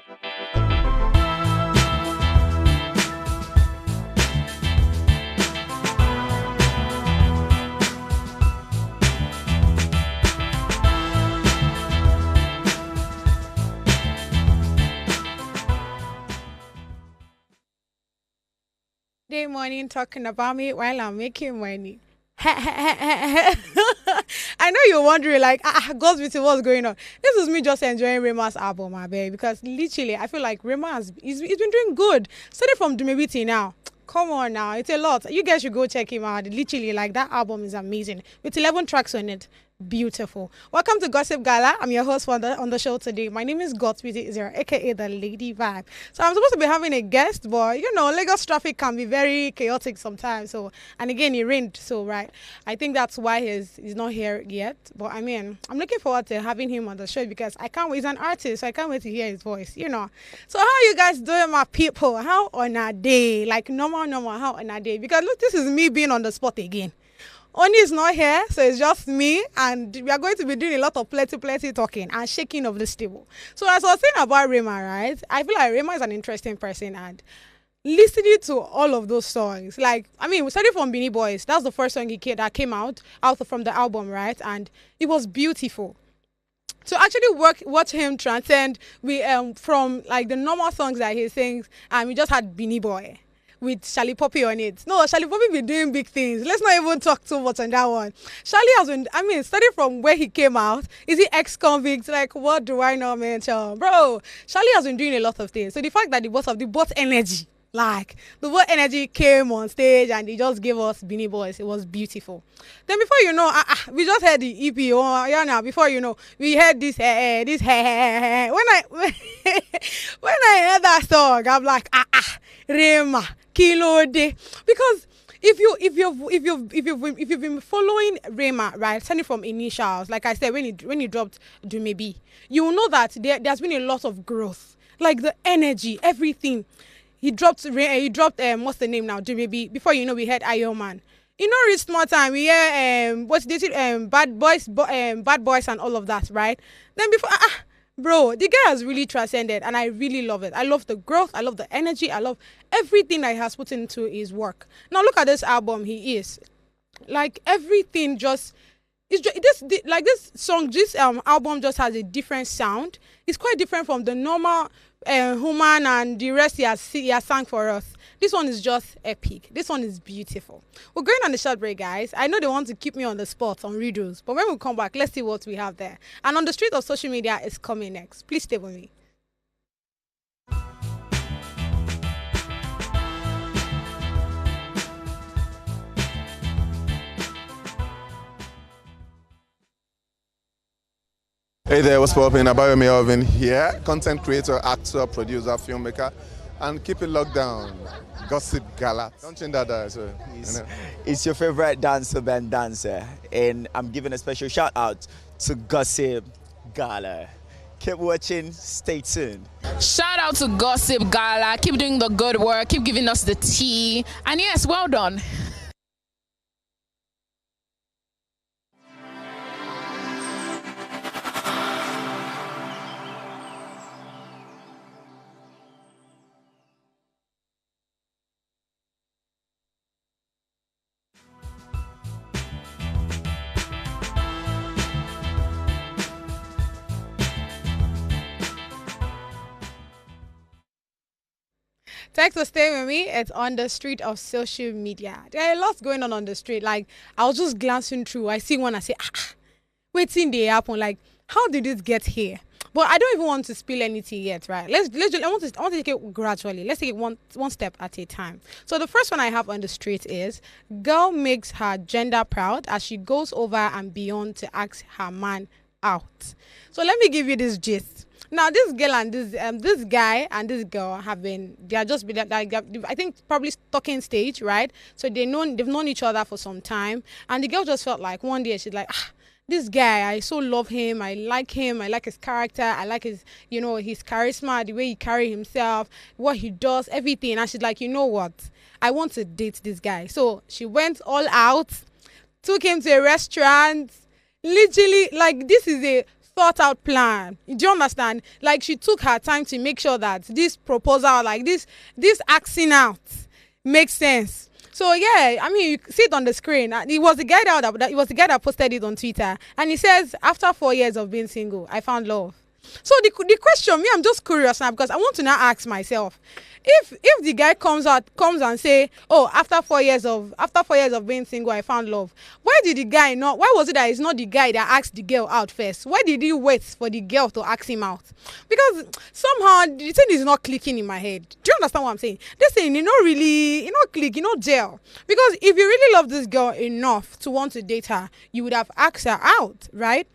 Day morning talking about me while I'm making money. I know you're wondering, like, God's beauty, what's going on? This is me just enjoying Rema's album, my baby, because literally, I feel like Rema he's been doing good. Started from Dumebiti now. Come on now, it's a lot. You guys should go check him out. Literally, like, that album is amazing with 11 tracks on it. Beautiful. Welcome to Gossip Gala. I'm your host on the show today. My name is God's Beauty Zero, aka the Lady Vibe. So I'm supposed to be having a guest, but you know, Lagos traffic can be very chaotic sometimes. So, and again, it rained, so right. I think that's why he's not here yet. But I mean, I'm looking forward to having him on the show because I can't wait. He's an artist, so I can't wait to hear his voice. You know. So how are you guys doing, my people? How on a day? Like normal. How on a day? Because look, this is me being on the spot again. Oni is not here, so it's just me, and we are going to be doing a lot of plenty talking and shaking of this table. So as I was saying about Rema, right? I feel like Rema is an interesting person, and listening to all of those songs, like, I mean, we started from Beanie Boys. That's the first song that came out from the album, right? And it was beautiful. To actually watch him transcend from like the normal songs that he sings, and we just had Beanie Boy with Charlie Poppy on it. No, Charlie Poppy been doing big things. Let's not even talk too much on that one. Charlie has been, I mean, starting from where he came out, is he ex-convict? Like, what do I know, man? Bro, Charlie has been doing a lot of things. So the fact that the both energy, like, the word energy came on stage and they just gave us Beanie Boys. It was beautiful. Then before you know, we just heard the EP. Oh, yeah, now before you know, we heard this. When I when I heard that song, I'm like, Rema, Kilo de, because if you've been following Rema, right, starting from initials, like I said, when he dropped Do Maybe, you will know that there's been a lot of growth, like the energy, everything. He dropped what's the name now? Do Maybe. Before you know, we had Iron Man. You know, reach small time. We hear what's this? Bad boys and all of that, right? Then before bro, the guy has really transcended, and I really love it. I love the growth. I love the energy. I love everything that he has put into his work. Now look at this album. He is like everything just. This song, this album just has a different sound. It's quite different from the normal human and the rest he has sang for us. This one is just epic. This one is beautiful. We're going on the short break, guys. I know they want to keep me on the spot on riddles, but when we come back, let's see what we have there. And on the street of social media is coming next. Please stay with me. Hey there, what's poppin'? Abayomi Alvin here, content creator, actor, producer, filmmaker, and keep it locked down. Gossip Gala. Don't change that, so, It's your favorite dancer, Ben Dancer, and I'm giving a special shout out to Gossip Gala. Keep watching, stay tuned. Shout out to Gossip Gala. Keep doing the good work, keep giving us the tea, and yes, well done. Thanks for staying with me. It's on the street of social media. There are lots going on the street. Like, I was just glancing through. I see one, I say, waiting they happen. Like, how did this get here? But I don't even want to spill anything yet, right? I want to take it gradually. Let's take it one step at a time. So the first one I have on the street is, girl makes her gender proud as she goes over and beyond to ask her man out. So let me give you this gist. Now, this girl and this guy and this girl I think probably talking stage, right? So they've known each other for some time, and the girl just felt like one day she's like, this guy, I so love him, I like his character, I like his charisma, the way he carry himself, what he does, everything. And she's like, you know what? I want to date this guy. So she went all out, took him to a restaurant. Literally, like, this is a thought out plan. Do you understand? Like, she took her time to make sure that this proposal, like this asking out, makes sense. So yeah, I mean, you see it on the screen. It was the guy that posted it on Twitter, and he says, after 4 years of being single, I found love. So the question, me, I'm just curious now, because I want to now ask myself, if the guy comes and say, oh, after 4 years of being single, I found love, why was it that it's not the guy that asked the girl out first? Why did he wait for the girl to ask him out? Because somehow the thing is not clicking in my head. Do you understand what I'm saying? This thing, click, gel. Because if you really love this girl enough to want to date her, you would have asked her out, right?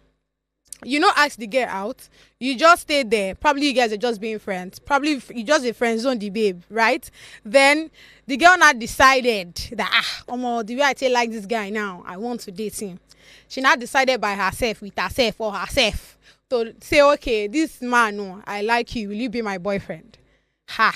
You know, ask the girl out. You just stayed there. Probably you guys are just being friends. Probably you just a friend zone the babe, right? Then the girl now decided that the way I tell like this guy now, I want to date him. She now decided by herself, with herself or herself, to say, okay, this man, no, I like you. Will you be my boyfriend? Ha.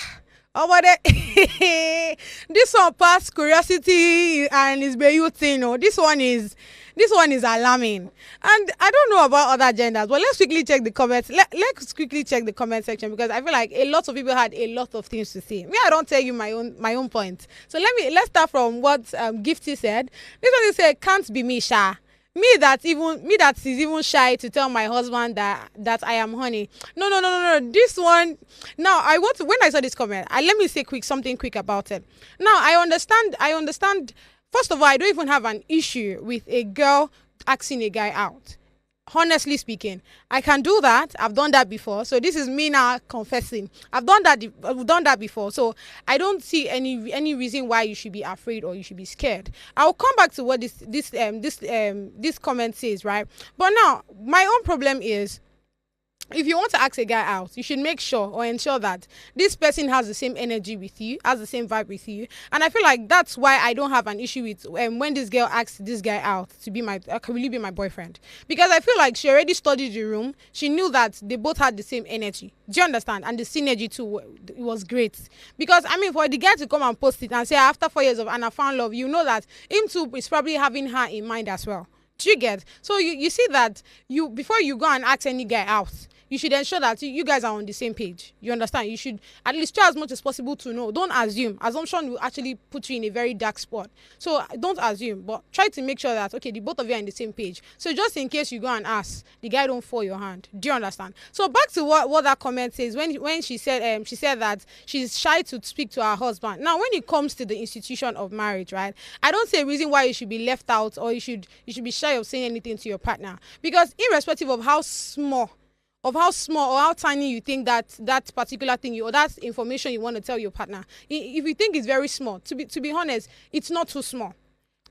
But this one past curiosity and is you thing. No, this one is alarming. And I don't know about other genders, but let's quickly check the comments. Let's quickly check the comment section, because I feel like a lot of people had a lot of things to say. Me, I don't tell you my own point. So let's start from what Gifty said. This one, he said, can't be me, Sha. Me that is even shy to tell my husband that I am honey. No. This one, now when I saw this comment, let me say something quick about it. Now I understand. First of all, I don't even have an issue with a girl asking a guy out. Honestly speaking, I can do that. I've done that before. So this is me now confessing. I've done that before. So I don't see any reason why you should be afraid or you should be scared. I'll come back to what this comment says, right? But now my own problem is, if you want to ask a guy out, you should make sure or ensure that this person has the same energy with you, has the same vibe with you. And I feel like that's why I don't have an issue with when this girl asks this guy out to be will you be my boyfriend? Because I feel like she already studied the room. She knew that they both had the same energy. Do you understand? And the synergy too, it was great. Because I mean, for the guy to come and post it and say, after 4 years of Anna found love, you know that him too is probably having her in mind as well. Do you get? So you see that before you go and ask any guy out, you should ensure that you guys are on the same page. You understand? You should at least try as much as possible to know. Don't assume. Assumption will actually put you in a very dark spot. So don't assume, but try to make sure that, okay, the both of you are on the same page. So just in case you go and ask, the guy don't fall your hand. Do you understand? So back to what that comment says, when she said that she's shy to speak to her husband. Now, when it comes to the institution of marriage, right, I don't see a reason why you should be left out or you should be shy of saying anything to your partner. Because irrespective of how small or how tiny you think that particular thing or that information you want to tell your partner, if you think it's very small, to be honest, it's not too small.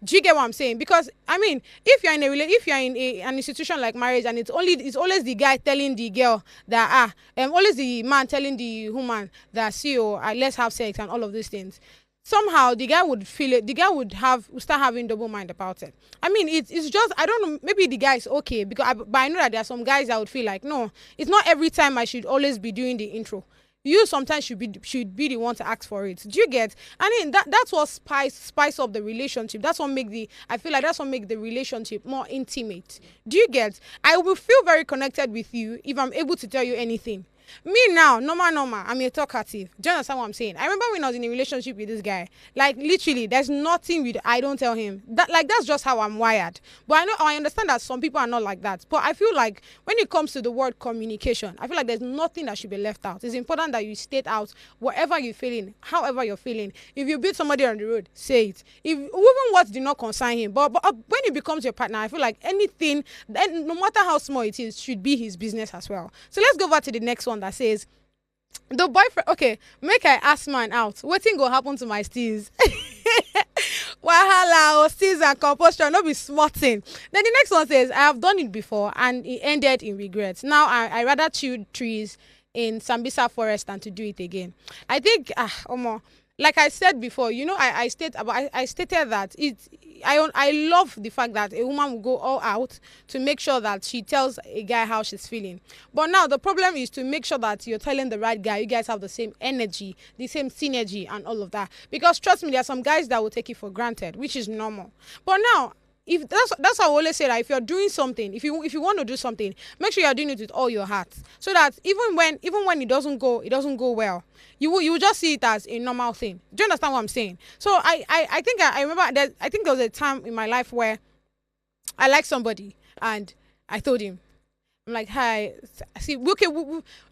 Do you get what I'm saying? Because I mean, if you're in an institution like marriage, and it's always the guy telling the girl that always the man telling the woman that, see, let's have sex and all of these things. Somehow the guy would feel it. The guy would start having double mind about it. I mean, it's just, I don't know. Maybe the guy is okay but I know that there are some guys that would feel like, no, it's not every time I should always be doing the intro. You sometimes should be the one to ask for it. Do you get? I mean, that's what spice up the relationship. That's what make the relationship more intimate. Do you get? I will feel very connected with you if I'm able to tell you anything. Me now, normal, I'm a talkative. Do you understand what I'm saying? I remember when I was in a relationship with this guy, like literally, there's nothing I don't tell him. That's just how I'm wired. But I understand that some people are not like that. But I feel like when it comes to the word communication, I feel like there's nothing that should be left out. It's important that you state out whatever you're feeling, however you're feeling. If you beat somebody on the road, say it. Even what did not concern him. But when it becomes your partner, I feel like anything, no matter how small it is, should be his business as well. So let's go over to the next one that says, the boyfriend, okay, make I ask man out, wetin go happen to my steez? Wahala or steez and composture, no be small thing. Then the next one says, I have done it before and it ended in regrets. Now I rather chew trees in Sambisa forest than to do it again. I think like I said before, I stated that I love the fact that a woman will go all out to make sure that she tells a guy how she's feeling. But now the problem is to make sure that you're telling the right guy, you guys have the same energy, the same synergy and all of that. Because trust me, there are some guys that will take it for granted, which is normal. But now, if that's how I always say that if you're doing something, if you want to do something, make sure you're doing it with all your heart, so that even when it doesn't go well, you will just see it as a normal thing. Do you understand what I'm saying? So I think I remember that I think there was a time in my life where I liked somebody and I told him, I'm like, hi, see, okay,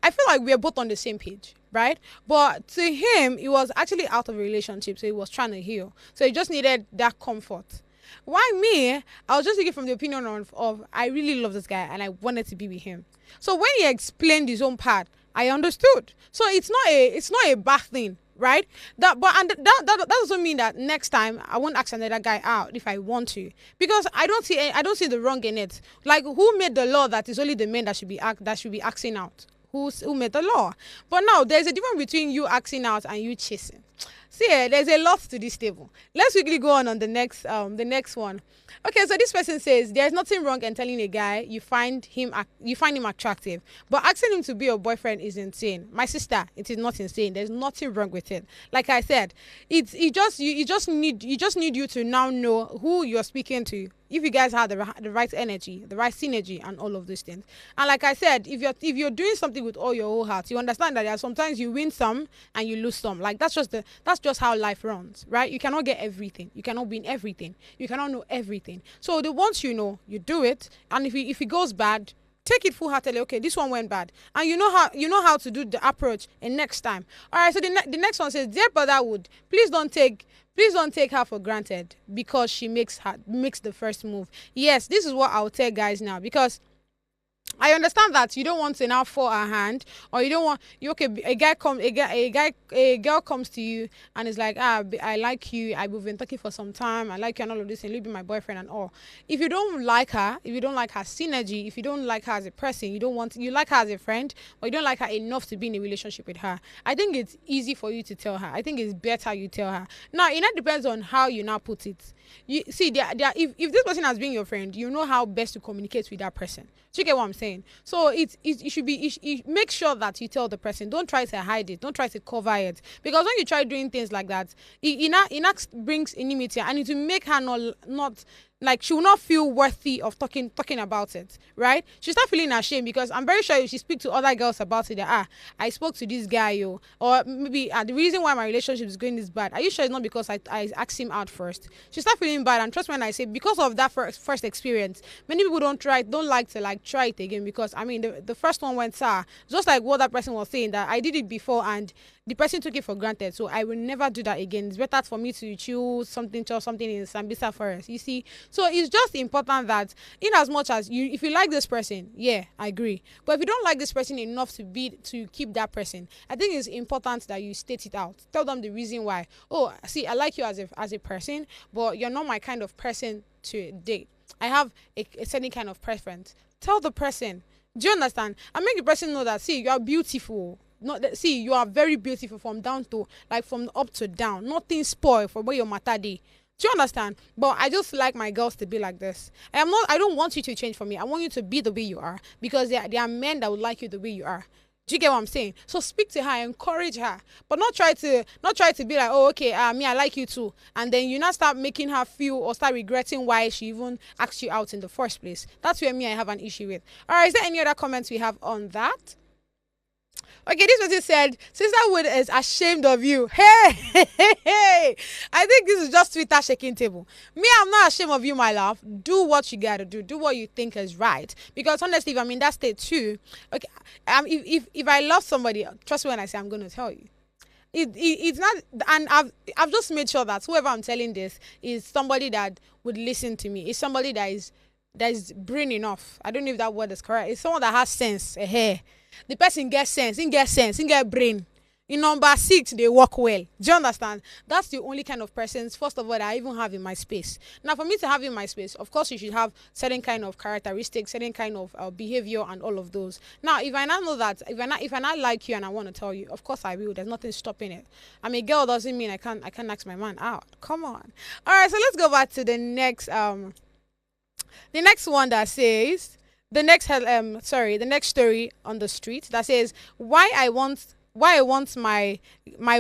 I feel like we're both on the same page, right? But to him, he was actually out of a relationship, so he was trying to heal. So he just needed that comfort. Why me? I was just thinking from the opinion of I really love this guy and I wanted to be with him. So when he explained his own part, I understood. So it's not a bad thing, right? That doesn't mean that next time I won't ask another guy out if I want to, because I don't see the wrong in it. Like, who made the law that it's only the men that should be asking out? Who made the law? But now there's a difference between you asking out and you chasing. See, there's a lot to this table. Let's quickly go on the next one. Okay, so this person says there's nothing wrong in telling a guy you find him attractive, but asking him to be your boyfriend is insane. My sister, it is not insane. There's nothing wrong with it. Like I said, you just need you to now know who you're speaking to. If you guys have the right energy, the right synergy, and all of these things. And like I said, if you're doing something with all your whole heart, you understand that there are sometimes you win some and you lose some. Like that's just how life runs, right? You cannot get everything. You cannot win everything. You cannot know everything. So the ones you know, you do it. And if it goes bad, take it full-heartedly. Okay, this one went bad, and you know how to do the approach. And next time, all right. So the next one says, dear brotherhood, please don't take her for granted because she makes the first move. Yes, this is what I'll tell guys now, because I understand that you don't want to now fall her hand, or you don't want a girl comes to you and is like, I like you, we've been talking for some time, I like you and all of this, and you'll be my boyfriend and all. If you don't like her, if you don't like her synergy, if you don't like her as a person, you like her as a friend, but you don't like her enough to be in a relationship with her, I think it's easy for you to tell her. I think it's better you tell her. Now, it not depends on how you now put it. You see, if this person has been your friend, you know how best to communicate with that person. Do you get what I'm saying? So it should be, make sure that you tell the person. Don't try to hide it. Don't try to cover it, because when you try doing things like that, it brings enmity, and it will make her not like, she will not feel worthy of talking about it, right? She'll start feeling ashamed, because I'm very sure if she speak to other girls about it, that I spoke to this guy, or maybe the reason why my relationship is going this bad, are you sure it's not because I asked him out first? She start feeling bad. And trust me when I say, because of that first experience, many people don't like to try it again, because I mean the first one went sour, just like what that person was saying, that I did it before and the person took it for granted, so I will never do that again. It's better for me to choose something in Sambisa Forest, you see. So it's just important that, in as much as if you like this person, yeah, I agree. But if you don't like this person enough to keep that person, I think it's important that you state it out. Tell them the reason why. Oh, see, I like you as a person, but you're not my kind of person to date. I have a certain kind of preference. Tell the person. Do you understand? And make the person know that, see, you are beautiful. See, you are very beautiful from up to down. Nothing spoiled for where your matter day. Do you understand? But I just like my girls to be like this. I don't want you to change for me. I want you to be the way you are, because there are men that would like you the way you are. Do you get what I'm saying? So speak to her, encourage her, but not try to be like, oh, okay, me, I like you too, and then you not start making her feel or start regretting why she even asked you out in the first place. That's where I have an issue with. All right, is there any other comments we have on that? Okay, this person said, Sisterhood is ashamed of you. Hey. I think this is just Twitter shaking table. Me, I'm not ashamed of you, my love. Do what you gotta do. Do what you think is right. Because honestly, if I'm in that state too, okay, if I love somebody, trust me when I say I'm gonna tell you. It's not, and I've just made sure that whoever I'm telling this is somebody that would listen to me. It's somebody that is brain enough. I don't know if that word is correct. It's someone that has sense. The person gets sense, he get brain. In number 6, they work well. Do you understand? That's the only kind of persons, first of all, that I even have in my space. Now, for me to have in my space, of course, you should have certain kind of characteristics, certain kind of behavior, and all of those. Now, if I not know that, if I not like you and I want to tell you, of course I will. There's nothing stopping it. I'm a girl, doesn't mean I can't ask my man out. Come on. All right, so let's go back to the next one that says. The next story on the street that says why I want my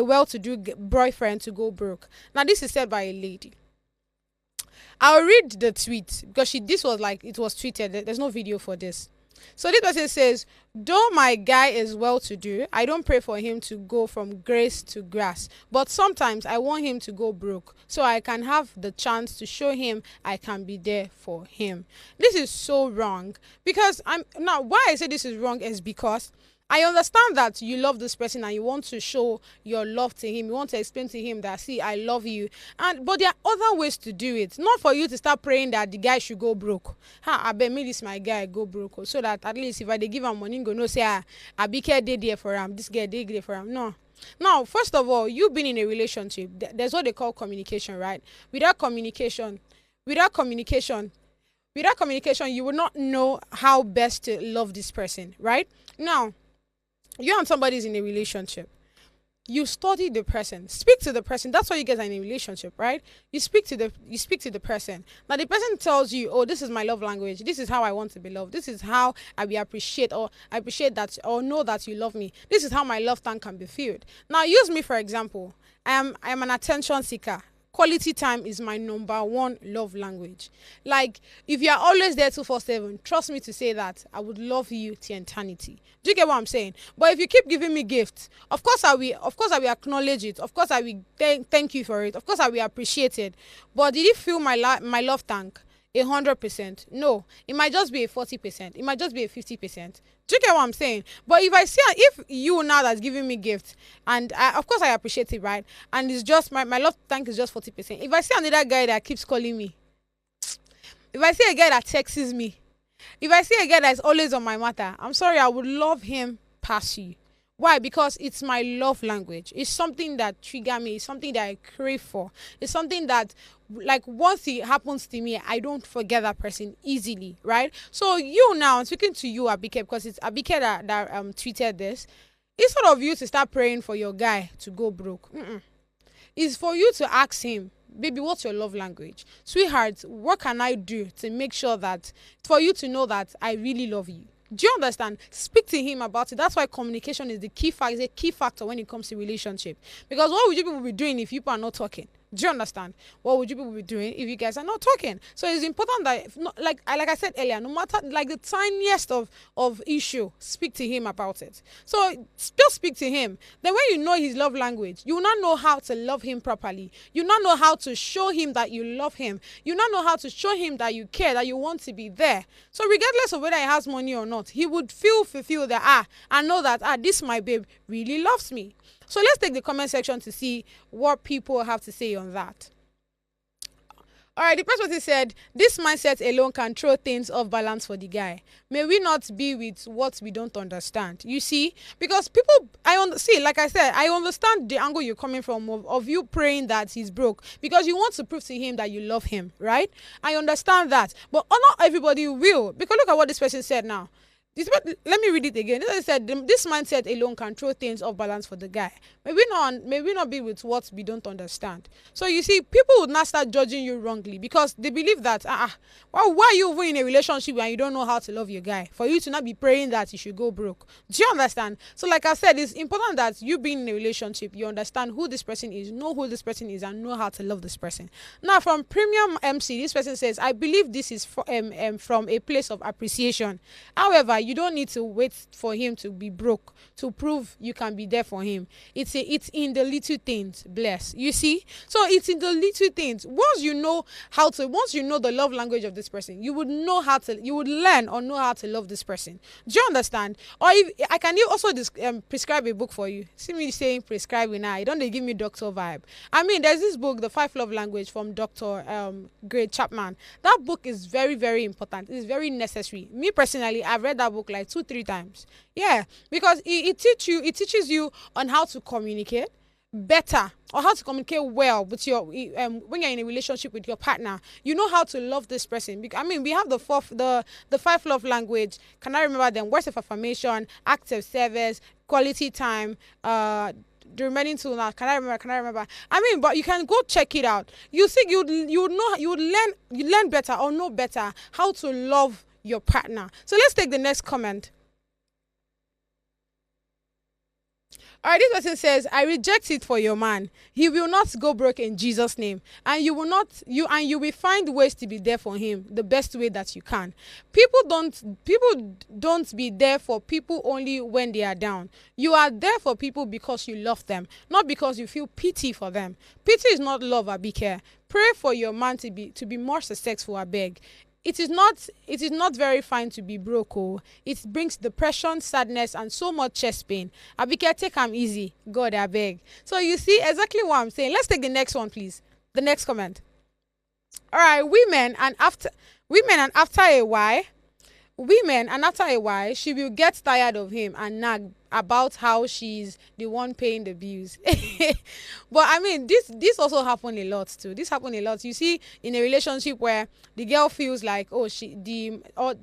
well-to-do boyfriend to go broke. Now this is said by a lady. I'll read the tweet because this was like, it was tweeted. There's no video for this. So this person says, though my guy is well to do, I don't pray for him to go from grace to grass. But sometimes I want him to go broke so I can have the chance to show him I can be there for him. This is so wrong, because why I say this is wrong is because I understand that you love this person and you want to show your love to him. You want to explain to him that, see, I love you. But there are other ways to do it. Not for you to start praying that the guy should go broke. I bet me this my guy go broke. So that at least if I give him money, go no say, I be care they there for him. This guy they there for him. No. Now, first of all, you've been in a relationship. There's what they call communication, right? Without communication, you will not know how best to love this person, right? Now, you and somebody is in a relationship. You study the person, speak to the person. That's why you guys are in a relationship, right? You speak to the person. Now the person tells you, oh, this is my love language. This is how I want to be loved. This is how I appreciate that, or know that you love me. This is how my love tank can be filled. Now use me for example. I am an attention seeker. Quality time is my #1 love language. Like, if you're always there 247, trust me to say that I would love you to eternity. Do you get what I'm saying? But if you keep giving me gifts, of course I will acknowledge it. Of course I will thank you for it. Of course I will appreciate it. But did it fill my love tank 100%? No. It might just be a 40%. It might just be a 50%. Do you get what I'm saying? But if you now that's giving me gifts, and of course I appreciate it, right? And it's just my love tank is just 40%. If I see another guy that keeps calling me, if I see a guy that texts me, if I see a guy that's always on my matter, I'm sorry, I would love him past you. Why? Because it's my love language. It's something that triggers me. It's something that I crave for. It's something that, like, once it happens to me, I don't forget that person easily, right? So you now, I'm speaking to you, Abike, because it's Abike that tweeted this. Instead of you to start praying for your guy to go broke, it's for you to ask him, baby, what's your love language? Sweetheart, what can I do to make sure that, for you to know that I really love you? Do you understand? Speak to him about it. That's why communication is the key factor. It's a key factor when it comes to relationship. Because what would you people be doing if people are not talking? Do you understand? What would you people be doing if you guys are not talking? So it's important that, like I said earlier, no matter like the tiniest of issue, speak to him about it. So still speak to him. Then when you know his love language, you will not know how to love him properly. You will not know how to show him that you love him. You will not know how to show him that you care, that you want to be there. So regardless of whether he has money or not, he would feel fulfilled that, I know that, this my babe really loves me. So let's take the comment section to see what people have to say on that. All right, the person said, this mindset alone can throw things off balance for the guy. May we not be with what we don't understand. You see, because people, like I said, I understand the angle you're coming from of you praying that he's broke because you want to prove to him that you love him, right? I understand that, but not everybody will, because look at what this person said now. Let me read it again. This said, this mindset alone can throw things off balance for the guy. May we not be with what we don't understand. So you see, people would not start judging you wrongly because they believe that why are you even in a relationship when you don't know how to love your guy? For you to not be praying that you should go broke. Do you understand? So like I said, it's important that you being in a relationship, you understand who this person is, know who this person is, and know how to love this person. Now from Premium MC, this person says, I believe this is from a place of appreciation. However, you don't need to wait for him to be broke to prove you can be there for him. It's in the little things, bless. You see? So it's in the little things. Once you know the love language of this person, you would learn or know how to love this person. Do you understand? Or I can also prescribe a book for you. See me saying prescribing now. Don't they give me doctor vibe? I mean, there's this book, The 5 Love Language from Dr. Greg Chapman. That book is very, very important. It's very necessary. Me personally, I've read that book like 2-3 times. Yeah, because it teaches you on how to communicate better or how to communicate well with your when you're in a relationship with your partner. You know how to love this person. I mean, we have the 5 love language. Can I remember them? Words of affirmation, acts of service, quality time, the remaining two now. Can I remember? I mean, but you can go check it out. You see, you learn better or know better how to love your partner. So let's take the next comment. All right, this person says, I reject it for your man. He will not go broke in Jesus' name. And you will find ways to be there for him the best way that you can. People don't be there for people only when they are down. You are there for people because you love them, not because you feel pity for them. Pity is not love, Abike. Pray for your man to be more successful, I beg. It is not very fine to be broke. Oh. It brings depression, sadness, and so much chest pain. Abike, take am easy. God, I beg. So you see exactly what I'm saying. Let's take the next one, please. The next comment. All right, women and after a while she will get tired of him and nag about how she's the one paying the bills. But I mean, this also happen a lot too. This happen a lot. You see, in a relationship where the girl feels like, the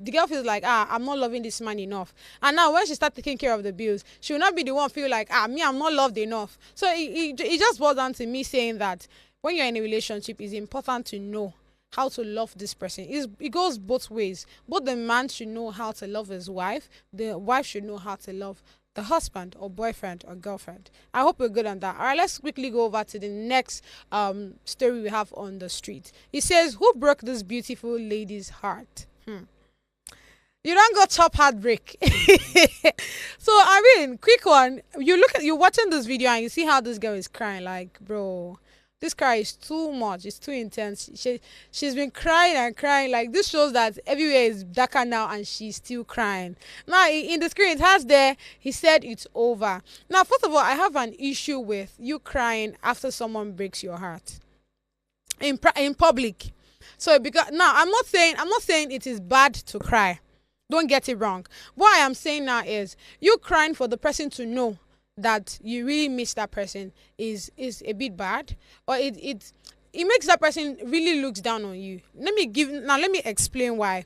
girl feels like, I'm not loving this man enough, and now when she start taking care of the bills, she will not be the one feel like, I'm not loved enough. So it just boils down to me saying that when you're in a relationship, it's important to know how to love this person. It goes both ways. Both the man should know how to love his wife. The wife should know how to love the husband or boyfriend or girlfriend. I hope we're good on that. All right, let's quickly go over to the next story we have on the street. It says, who broke this beautiful lady's heart? You don't go top heartbreak. So I mean, quick one. You're watching this video and you see how this girl is crying. Like, bro, this cry is too much. It's too intense. She's been crying and crying. Like, this shows that everywhere is darker now and she's still crying. Now, in the screen, it has there, he said it's over. Now, first of all, I have an issue with you crying after someone breaks your heart in public. So, because now, I'm not saying it is bad to cry. Don't get it wrong. What I am saying now is you crying for the person to know that you really miss that person is a bit bad, or it makes that person really looks down on you. Let me explain why.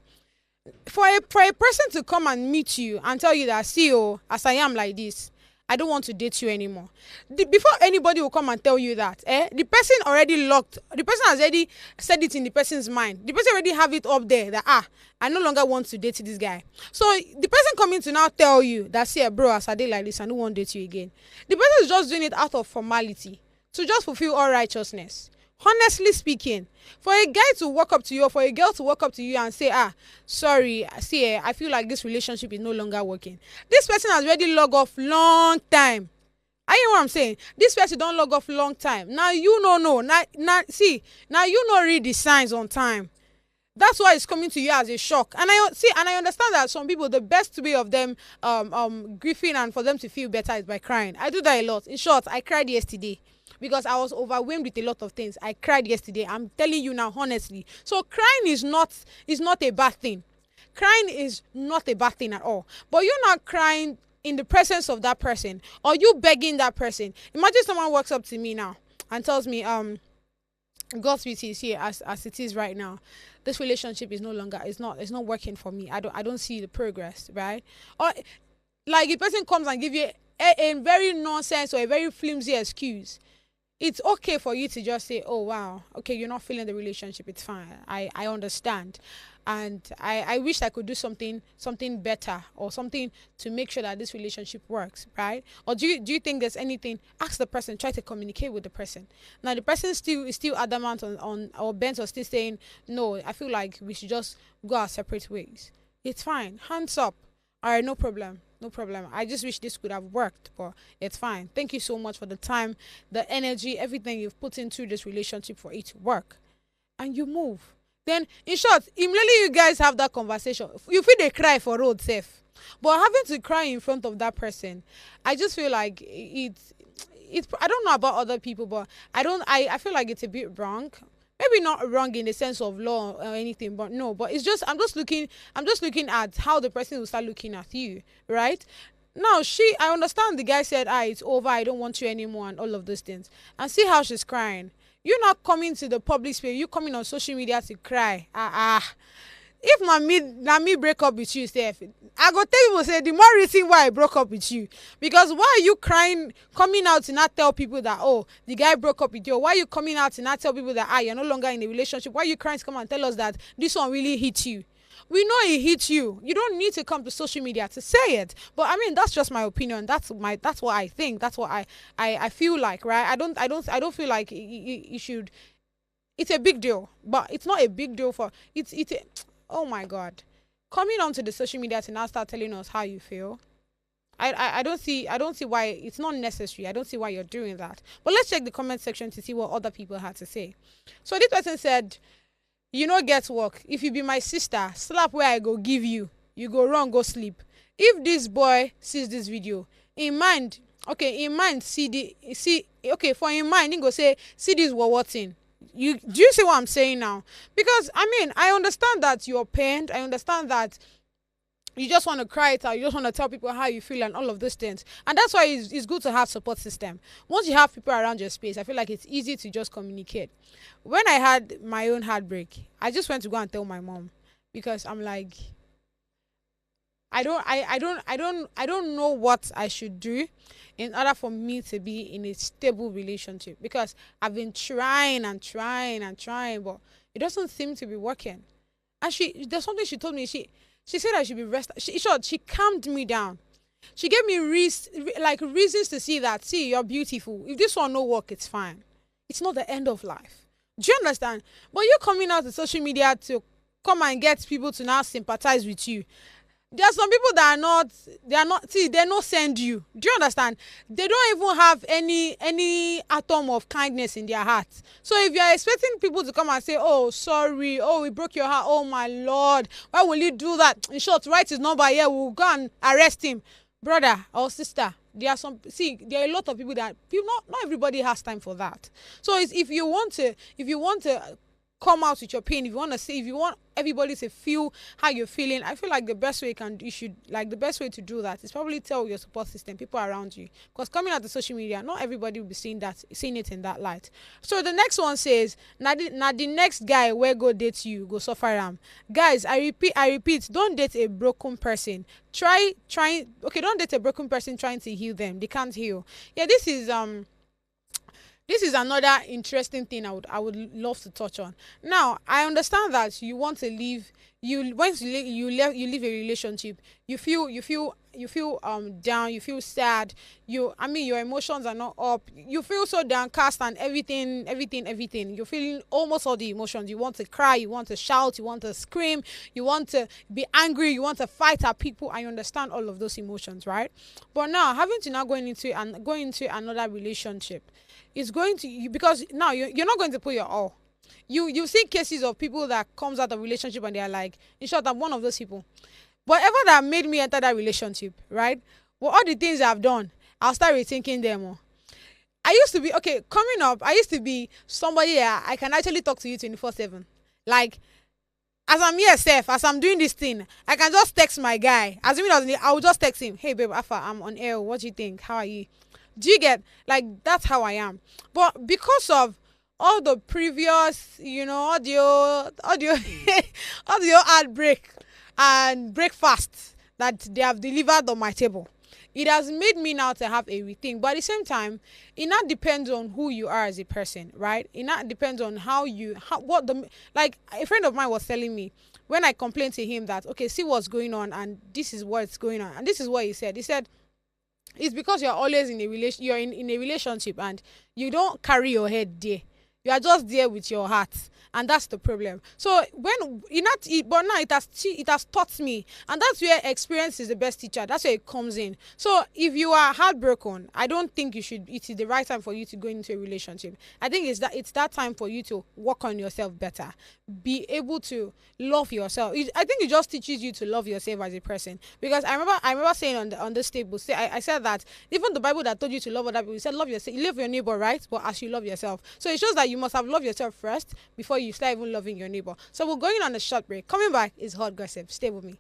For a person to come and meet you and tell you that, see, as I am like this, I don't want to date you anymore. Before anybody will come and tell you that, the person has already said it in the person's mind. The person already have it up there that, I no longer want to date this guy. So the person coming to now tell you that, see, bro, as I did like this, I don't want to date you again. The person is just doing it out of formality to just fulfill all righteousness. Honestly speaking, for a guy to walk up to you or for a girl to walk up to you and say, sorry, see, I feel like this relationship is no longer working. This person has already logged off long time. I hear what I'm saying. This person don't log off long time. Now you don't know. Now you not read the signs on time. That's why it's coming to you as a shock. And I understand that some people, the best way of them grieving and for them to feel better is by crying. I do that a lot. In short, I cried yesterday because I was overwhelmed with a lot of things. I cried yesterday. I'm telling you now, honestly. So crying is not a bad thing. Crying is not a bad thing at all. But you're not crying in the presence of that person, or you begging that person. Imagine someone walks up to me now and tells me, God's beauty is here as it is right now. This relationship is it's not working for me. I don't see the progress, right? Or like a person comes and give you a very nonsense or a very flimsy excuse. It's okay for you to just say, oh wow, okay, you're not feeling the relationship, it's fine. I understand. And I wish I could do something better or something to make sure that this relationship works, right? Or do you think there's anything? Ask the person, try to communicate with the person. Now the person is still adamant on or bent or still saying, no, I feel like we should just go our separate ways. It's fine. Hands up. All right, no problem. No problem. I just wish this could have worked, but it's fine. Thank you so much for the time, the energy, everything you've put into this relationship for it to work. And you move. Then, in short, immediately you guys have that conversation. You feel they cry for road safe. But having to cry in front of that person, I just feel like it's I don't know about other people, but I feel like it's a bit wrong. Maybe not wrong in the sense of law or anything, but no. But it's just I'm just looking at how the person will start looking at you, right? Now I understand the guy said, it's over, I don't want you anymore, and all of those things. And see how she's crying. You're not coming to the public space. You coming on social media to cry. If na me break up with you, Steph, I go tell people, say the more reason why I broke up with you. Because why are you crying, coming out to not tell people that, the guy broke up with you? Why are you coming out to not tell people that, you're no longer in a relationship? Why are you crying to come and tell us that this one really hit you? we know it hits you. You don't need to come to social media to say it. But I mean, that's just my opinion. That's what I think. That's what I feel like, right? I don't feel like you should. It's a big deal, but it's not a big deal for oh my God, coming onto the social media to now start telling us how you feel. I don't see why it's not necessary. I don't see why you're doing that. But let's check the comment section to see what other people had to say. So this person said, you know, get work. If you be my sister, slap where I go give you. You go run, go sleep. If this boy sees this video, in mind, for in mind, he go say, see this what thing. Do you see what I'm saying now? Because I mean, I understand that you're pained. I understand that you just want to cry it out. You just want to tell people how you feel and all of those things. And that's why it's good to have support system. Once you have people around your space, I feel like it's easy to just communicate. When I had my own heartbreak, I just went to go and tell my mom, because I'm like, I don't know what I should do in order for me to be in a stable relationship, because I've been trying and trying and trying, but it doesn't seem to be working. And there's something she told me. She said I should be rested. She calmed me down. She gave me reasons to see that, see, you're beautiful. If this one no work, it's fine. It's not the end of life. Do you understand? But you coming out to social media to come and get people to now sympathize with you. There are some people that they not send you. Do you understand? They don't even have any atom of kindness in their hearts. So if you are expecting people to come and say, oh, sorry, oh, we broke your heart, oh my Lord, why will you do that? In short, write his number here, we'll go and arrest him. Brother or sister, there are a lot of people that not everybody has time for that. So if you want to come out with your pain, if you want everybody to feel how you're feeling, I feel like the best way the best way to do that is probably tell your support system, people around you, because coming out to social media, not everybody will be seeing it in that light. So the next one says, now the next guy where go date you, go suffer him. Guys, I repeat, don't date a broken person. Don't date a broken person trying to heal them. They can't heal. Yeah, this is another interesting thing I would love to touch on. Now, I understand that you want to leave. Once you leave a relationship, you feel down, you feel sad. Your emotions are not up. You feel so downcast and everything. You're feeling almost all the emotions. You want to cry, you want to shout, you want to scream, you want to be angry, you want to fight at people. I understand all of those emotions, right? But now having to now go into another relationship, it's going to, because now you're not going to put your all. You see cases of people that comes out of relationship and they're like, in short, I'm one of those people. Whatever that made me enter that relationship, right? Well, all the things I've done, I'll start rethinking them. I used to be, coming up, I used to be somebody I can actually talk to you 24/7. Like, as I'm here, as I'm doing this thing, I can just text my guy. I will just text him, hey, babe, Alpha, I'm on air. What do you think? How are you? Do you get? Like, that's how I am. But because of all the previous, audio heartbreak and breakfast that they have delivered on my table, it has made me now to have a rethink. But at the same time, it not depends on who you are as a person, right? It not depends on like a friend of mine was telling me when I complained to him that, see what's going on and this is what's going on. And this is what he said. He said, it's because you're always in a relationship and you don't carry your head there. You are just there with your heart, and that's the problem. So but now it has taught me, and that's where experience is the best teacher. That's where it comes in. So if you are heartbroken, I don't think it is the right time for you to go into a relationship. I think it's that time for you to work on yourself better, be able to love yourself. I think it just teaches you to love yourself as a person. Because I remember saying on this table, I said that even the Bible that told you to love other people, it said love yourself, you love your neighbor, right? But as you love yourself. So it shows that you must have loved yourself first before you start even loving your neighbor. So we're going on a short break. Coming back is hot gossip. Stay with me.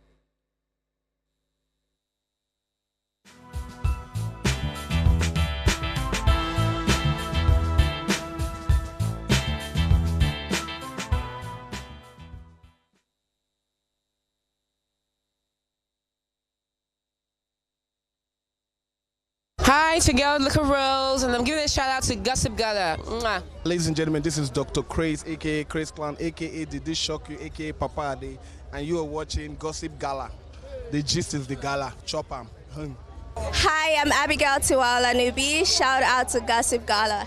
Hi, it's your girl, Luca Rose, and I'm giving a shout out to Gossip Gala. Mwah. Ladies and gentlemen, this is Dr. Craze, aka Craze Clan, aka Did This Shock You, aka Papa Ade, and you are watching Gossip Gala. The gist is the gala. Chop 'em. Hi, I'm Abigail Tiwala Nubi. Shout out to Gossip Gala.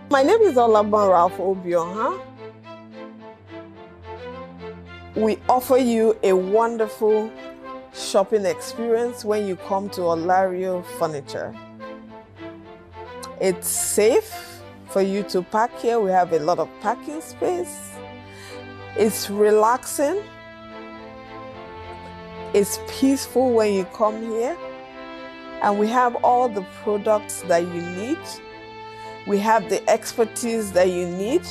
My name is Olaban Ralph Obion. We offer you a wonderful shopping experience when you come to Olario Furniture. It's safe for you to park here. We have a lot of parking space. It's relaxing. It's peaceful when you come here. And we have all the products that you need. We have the expertise that you need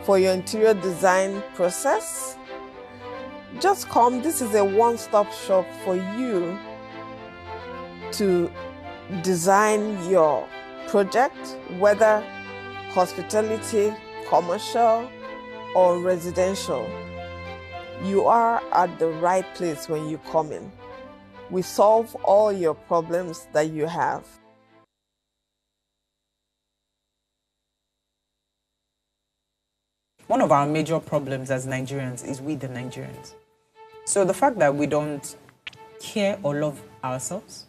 for your interior design process. Just come. This is a one-stop shop for you to design your project, whether hospitality, commercial, or residential. You are at the right place when you come in. We solve all your problems that you have. One of our major problems as Nigerians is we the Nigerians. So the fact that we don't care or love ourselves,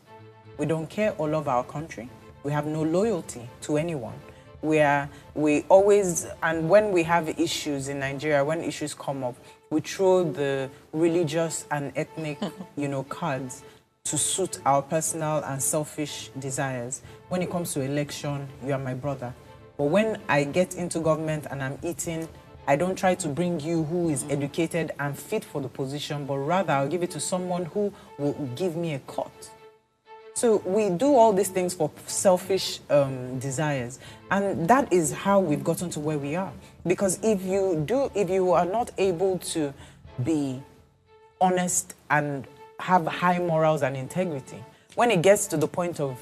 we don't care or love our country, we have no loyalty to anyone. We always, and when we have issues in Nigeria, when issues come up, we throw the religious and ethnic, cards to suit our personal and selfish desires. When it comes to election, you are my brother. But when I get into government and I'm eating, I don't try to bring you who is educated and fit for the position, but rather I'll give it to someone who will give me a cut. So we do all these things for selfish desires. And that is how we've gotten to where we are. Because if you are not able to be honest and have high morals and integrity, when it gets to the point of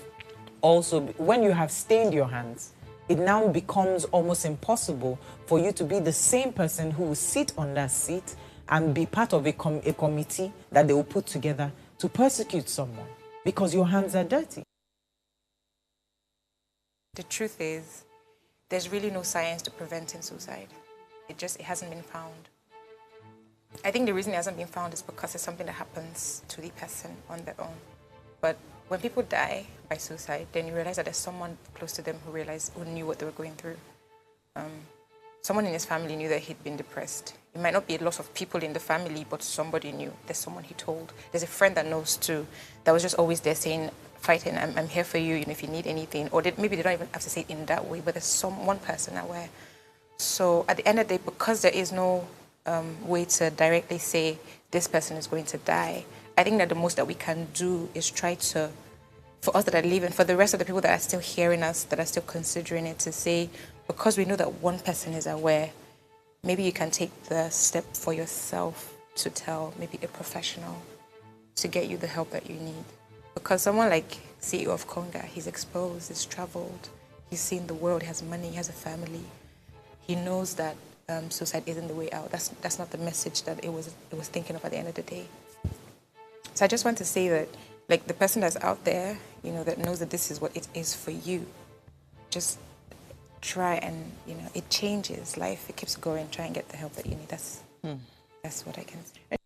also, when you have stained your hands, it now becomes almost impossible for you to be the same person who will sit on that seat and be part of a committee that they will put together to persecute someone because your hands are dirty. The truth is, there's really no science to preventing suicide. It hasn't been found. I think the reason it hasn't been found is because it's something that happens to the person on their own. But when people die by suicide, then you realize that there's someone close to them who knew what they were going through. Someone in his family knew that he'd been depressed. It might not be a lot of people in the family, but somebody knew. There's someone he told. There's a friend that knows too, that was just always there saying, fighting, I'm here for you, if you need anything. Or maybe they don't even have to say it in that way, but there's one person aware. So at the end of the day, because there is no way to directly say this person is going to die, I think that the most that we can do is try to, for us that are living, for the rest of the people that are still hearing us, that are still considering it, to say, because we know that one person is aware, maybe you can take the step for yourself to tell maybe a professional to get you the help that you need. Because someone like CEO of Conga, he's exposed, he's traveled, he's seen the world, he has money, he has a family. He knows that suicide isn't the way out. That's not the message that it was thinking of at the end of the day. So I just want to say that, like, the person that's out there, that knows that this is what it is for you, just try and, it changes life. It keeps going. Try and get the help that you need. That's what I can say.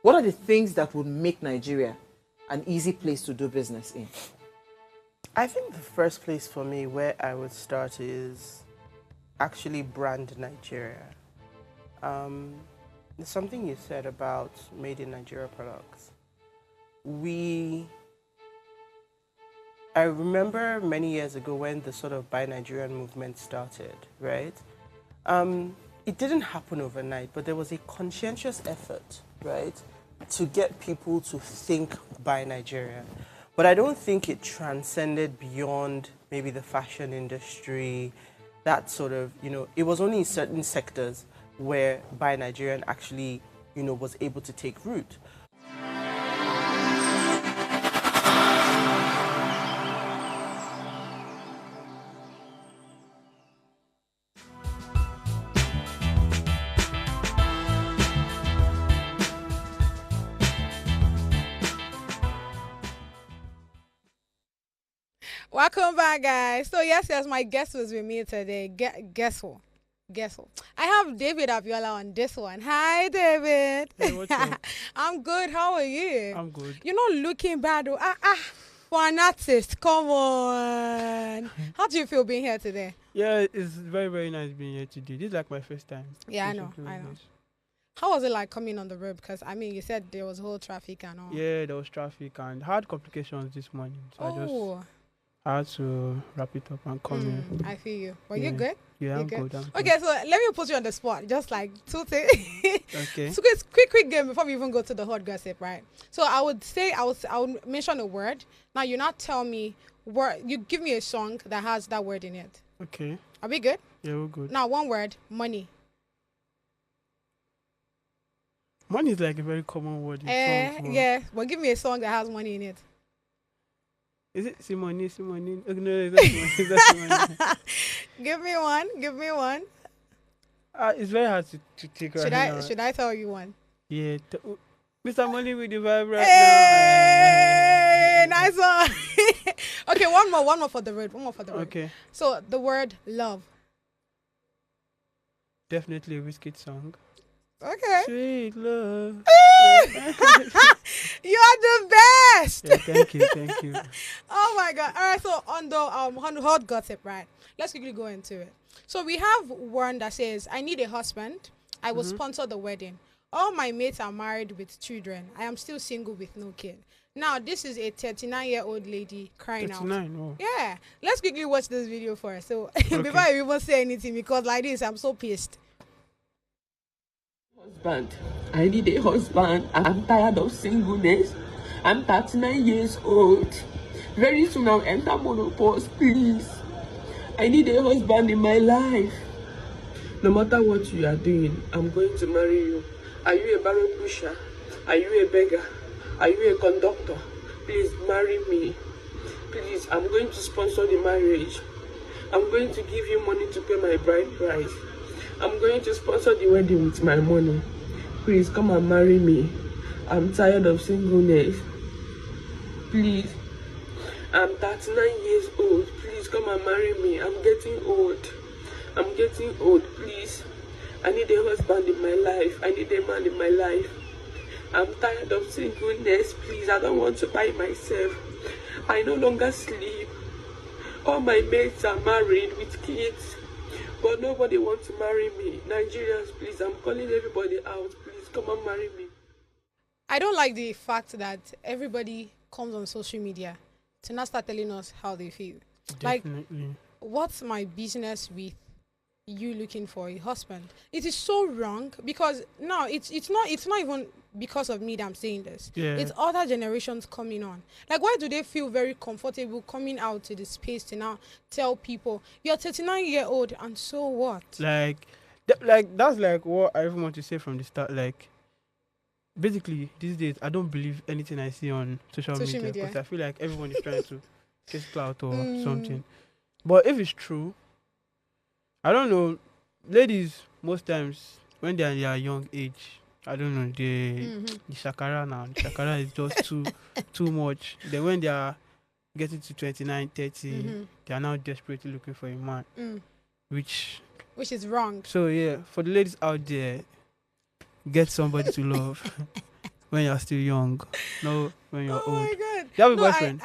What are the things that would make Nigeria an easy place to do business in? I think the first place for me where I would start is actually brand Nigeria. There's something you said about made in Nigeria products. I remember many years ago when the sort of Buy Nigerian movement started, right? It didn't happen overnight, but there was a conscientious effort, right, to get people to think Buy Nigerian. But I don't think it transcended beyond maybe the fashion industry that sort of, it was only in certain sectors where Buy Nigerian actually, was able to take root. Welcome back, guys. So yes, my guest was with me today. Guess who? Guess who? I have David Abiola on this one. Hi, David. Hey, what's up? I'm good. How are you? I'm good. You're not looking bad, though. For an artist, come on. How do you feel being here today? Yeah, it's very, very nice being here today. This is like my first time. Yeah, I know. How was it like coming on the road? Because, I mean, you said there was whole traffic and all. Yeah, there was traffic and hard complications this morning. So I had to wrap it up and come in. I feel you. But you're good? Yeah, I'm good. good. Okay, so let me put you on the spot. Just like 2 things. Okay. So it's quick game before we even go to the hot gossip, right? So I would mention a word. Now you not tell me word. You give me a song that has that word in it. Okay. Are we good? Yeah, we're good. Now one word, money. Money is like a very common word. Yeah, but give me a song that has money in it. Is it Simone? Okay, no, that's Simone. Give me one. It's very hard to take right now. Should I tell you one? Yeah. Mr. Money with the vibe right now. Nice one. Okay, one more for the road. Okay. So the word love. Definitely a Wizkid song. Okay. Sweet love. You are the best. Yeah, thank you. Oh my God. All right, so on the hot gossip, right? Let's quickly go into it. So we have one that says, I need a husband. I will sponsor the wedding. All my mates are married with children. I am still single with no kid. Now, this is a 39-year-old lady crying 39, out. oh. Yeah. Let's quickly watch this video first. So before I even say anything, because like this, I'm so pissed. Husband. I need a husband. I'm tired of singleness. I'm 39 years old. Very soon I'll enter menopause, please. I need a husband in my life. No matter what you are doing, I'm going to marry you. Are you a barrel pusher? Are you a beggar? Are you a conductor? Please marry me. Please, I'm going to sponsor the marriage. I'm going to give you money to pay my bride price. I'm going to sponsor the wedding with my money. Please come and marry me. I'm tired of singleness. Please. I'm 39 years old. Please come and marry me. I'm getting old. Please. I need a husband in my life. I need a man in my life. I'm tired of singleness. Please, I don't want to buy myself. I no longer sleep. All my mates are married with kids. But nobody wants to marry me. Nigerians, please, I'm calling everybody out. Please, come and marry me. I don't like the fact that everybody comes on social media to not start telling us how they feel. Definitely. Like, what's my business with you looking for a husband? It is so wrong because no, it's not even because of me that I'm saying this. Yeah. It's other generations coming on. Like, why do they feel very comfortable coming out to the space to now tell people you're 39-year-old and so what? Like that's like what I even want to say from the start. Like, basically these days I don't believe anything I see on social media because I feel like everyone is trying to get clout or something. But if it's true, I don't know, ladies most times when they are their young age, I don't know, the shakara now. The shakara is just too much. Then when they are getting to 29, 30, they are now desperately looking for a man. Which is wrong. So yeah, for the ladies out there, get somebody to love when you're still young. No, when you're old. Oh my God. Do you have a boyfriend?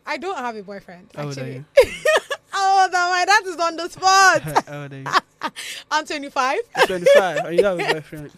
I don't have a boyfriend, How old are actually. you? Oh, my dad is on the spot. How old are you? I'm 25. 25. And you have a boyfriend?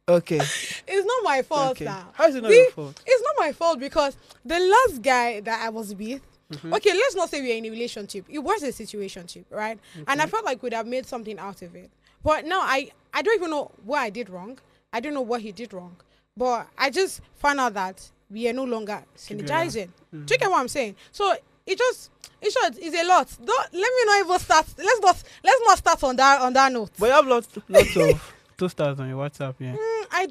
Okay. It's not my fault now. How is it not your fault? It's not my fault because the last guy that I was with, okay, let's not say we're in a relationship. It was a situationship, right? And I felt like we'd have made something out of it. But now I don't even know what I did wrong. I don't know what he did wrong. But I just found out that we are no longer synergizing. Do you get what I'm saying? So it just, In short, it's a lot. Don't let me not even start. Let's not start on that note. But you have lots of toasters on your WhatsApp, yeah. I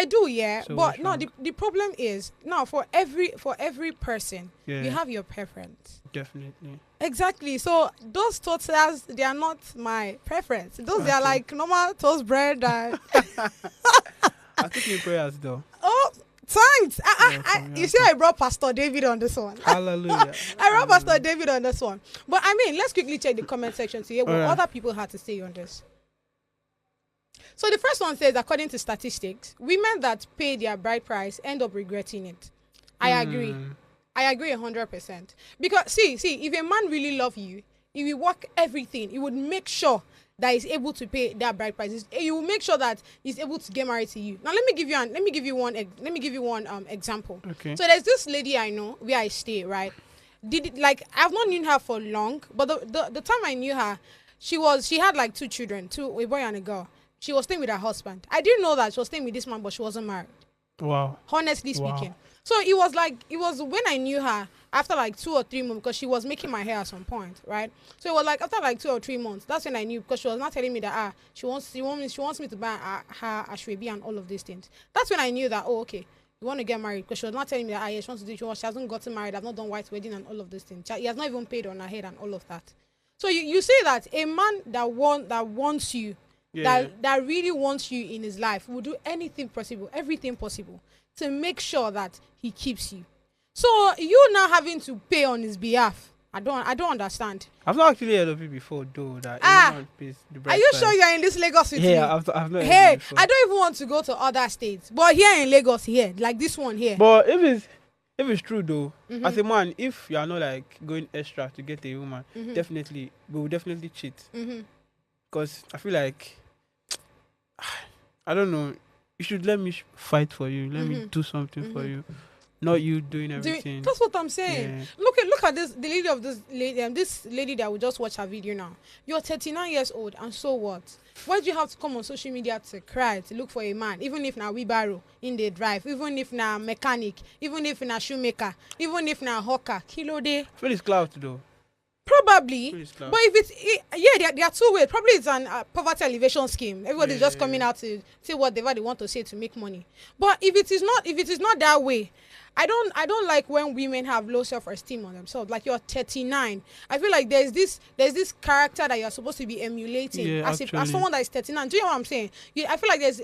do, yeah. So but no, the problem is now for every person, Yeah. you have your preference. Definitely. Exactly. So those toasters, they are not my preference. Those they are Okay. like normal toast bread. I'll keep you in prayers though. Oh, thanks. You see, I brought Pastor David on this one. Hallelujah. I brought Pastor David on this one. But I mean, let's quickly check the comment section to hear what Alright. other people had to say on this. So the first one says, according to statistics, women that pay their bride price end up regretting it. I agree. I agree 100%. Because see, if a man really love you, he will work everything. He would make sure that he's able to pay that bride price. He will make sure that he's able to get married to you. Now let me give you one example. Okay. So there's this lady I know where I stay, right? I've not known her for long, but the time I knew her, she had like 2 children, a boy and a girl. She was staying with her husband. I didn't know that she was staying with this man, but she wasn't married. Wow. Honestly speaking. So it was when I knew her after like 2 or 3 months, because she was making my hair at some point, right? So it was like after like 2 or 3 months. That's when I knew, because she was not telling me that she wants me to buy her ashwebi and all of these things. That's when I knew that, oh, okay, you want to get married, because she was not telling me that she wants to do she hasn't gotten married, I've not done white wedding and all of these things. He has not even paid on her head and all of that. So you see that a man that wants you, that really wants you in his life, will do anything possible, everything possible to make sure that he keeps you. So you now having to pay on his behalf, I don't understand. I've not actually heard of it before though. That pays the bride are you price. sure you're in this Lagos with me? Yeah, I've not heard Hey, it before. I don't even want to go to other states, but here in Lagos, here, like this one here. But if it's true though, Mhm. as a man, if you are not like going extra to get a woman, Mhm. definitely we will definitely cheat. Mhm. Because I feel like I don't know. You should let me fight for you. Let me Mhm. do something for Mhm. you, not you doing everything. That's what I'm saying. Yeah. Look at this this lady that will just watch her video now. You're 39 years old, and so what? Why do you have to come on social media to cry, to look for a man, even if na wheelbarrow in the drive, even if na mechanic, even if na shoemaker, even if na hawker? Kilo day. I feel it's clout though. Probably, Please, Cloud. but if there are 2 ways. Probably it's an poverty alleviation scheme. Everybody's just coming out to say whatever they want to say to make money. But if it is not that way, I don't like when women have low self-esteem on themselves. Like, you're 39. I feel like there's this character that you're supposed to be emulating as someone that is 39. Do you know what I'm saying? I feel like there's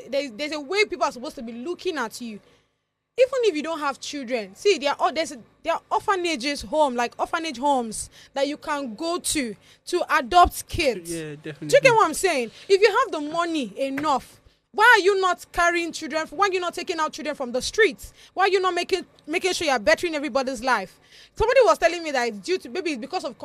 a way people are supposed to be looking at you. Even if you don't have children, see, there are orphanages orphanage homes that you can go to adopt kids. Yeah, definitely. Do you get what I'm saying? If you have the money enough, why are you not carrying children? Why are you not taking out children from the streets? Why are you not making sure you're bettering everybody's life? Somebody was telling me that it's due to, maybe it's because of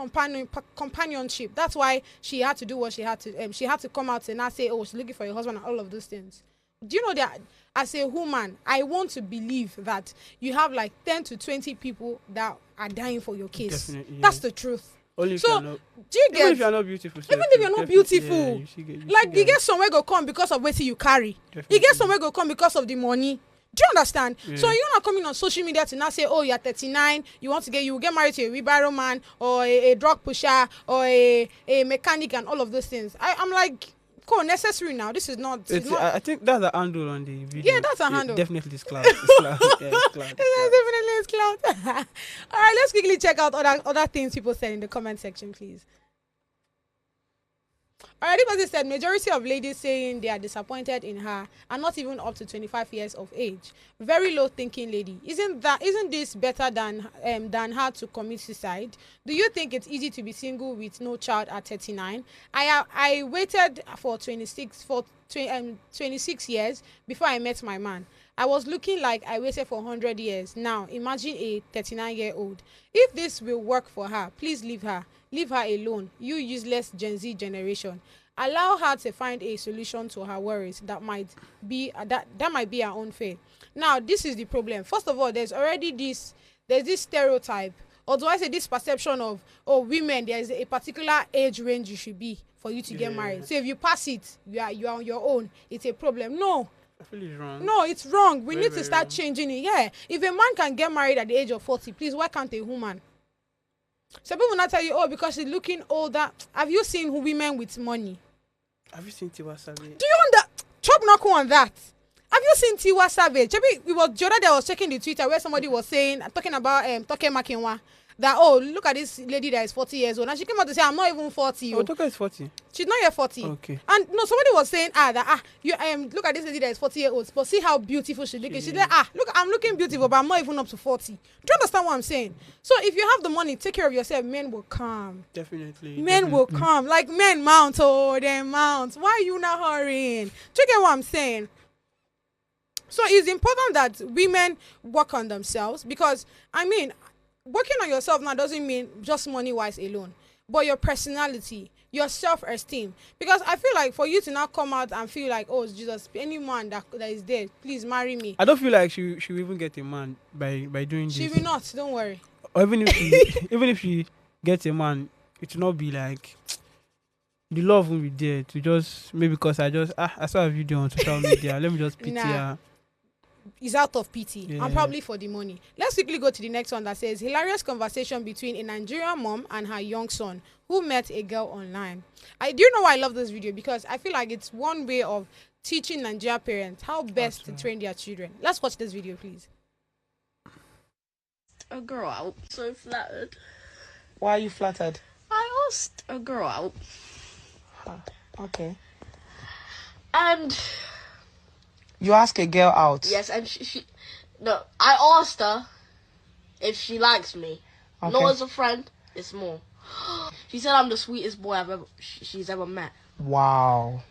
companionship. That's why she had to do what she had to. She had to come out and not say, oh, she's looking for a husband and all of those things. Do you know that as a woman, I want to believe that you have like 10 to 20 people that are dying for your case. Definitely, yeah. That's the truth. Only if So, you're not, do you even get? if you're not beautiful, Even if you're not beautiful, yeah, you get somewhere go come because of what you carry. Definitely. You get somewhere go come because of the money. Do you understand? Yeah. So you're not coming on social media to now say, oh, you're 39, you will get married to a wheelbarrow man or a drug pusher or a mechanic and all of those things. I'm like, cool, necessary now. This is not. I think that's a handle on the video. Yeah, that's a handle. Definitely it's cloud. It's cloud. Yeah, it's cloud. Definitely it's cloud. All right, let's quickly check out other things people said in the comment section, please. All right, this person said majority of ladies saying they are disappointed in her are not even up to 25 years of age. Very low thinking lady. Isn't this better than her to commit suicide? Do you think it's easy to be single with no child at 39? I waited for 26 years before I met my man. I was looking like I waited for 100 years. Now, imagine a 39-year-old. If this will work for her, please leave her. Leave her alone, you useless Gen Z generation. Allow her to find a solution to her worries that might be her own fate. Now, this is the problem. First of all, there's this stereotype, or do I say this perception of, oh, women, there's a particular age range you should be for you to get married. So if you pass it, you are on your own. It's a problem. No. I feel it's wrong. No, it's wrong. We Very, need to start changing it. Yeah. If a man can get married at the age of 40, please, why can't a woman? Some people not tell you, oh, because she's looking older. Have you seen women with money? Have you seen Tiwa Savage? Do you want that? Chop knuckle on that. Have you seen Tiwa Savage? Maybe it was the other day I was checking the Twitter where somebody was saying, talking about Toke Makinwa, that, oh, look at this lady that is 40 years old. And she came out to say, I'm not even 40. Oh, Toke is 40. She's not yet 40. Okay. And no, somebody was saying, you look at this lady that is 40 years old, but see how beautiful she's looking. She's like, look, I'm looking beautiful, but I'm not even up to 40. Do you understand what I'm saying? So if you have the money, take care of yourself, men will come. Definitely. Men will come. Like men mount, they mount. Why are you not hurrying? Do you get what I'm saying? So it's important that women work on themselves because, I mean, working on yourself now doesn't mean just money-wise alone, but your personality, your self-esteem. Because I feel like for you to now come out and feel like, oh, Jesus, any man that is there, please marry me. I don't feel like she will even get a man by doing this. She will not, don't worry. Or even if she gets a man, it will not be like, the love won't be there to just, maybe because I saw a video on social media, let me just pity her. Is out of pity and probably for the money. Let's quickly go to the next one that says hilarious conversation between a Nigerian mom and her young son who met a girl online. I do know why I love this video because I feel like it's one way of teaching Nigerian parents how best to train their children. Let's watch this video, please. A girl out, so flattered. Why are you flattered? I asked a girl out. Okay. And you ask a girl out? Yes, and I asked her if she likes me. Okay. Not as a friend, it's more. She said I'm the sweetest boy she's ever met. Wow.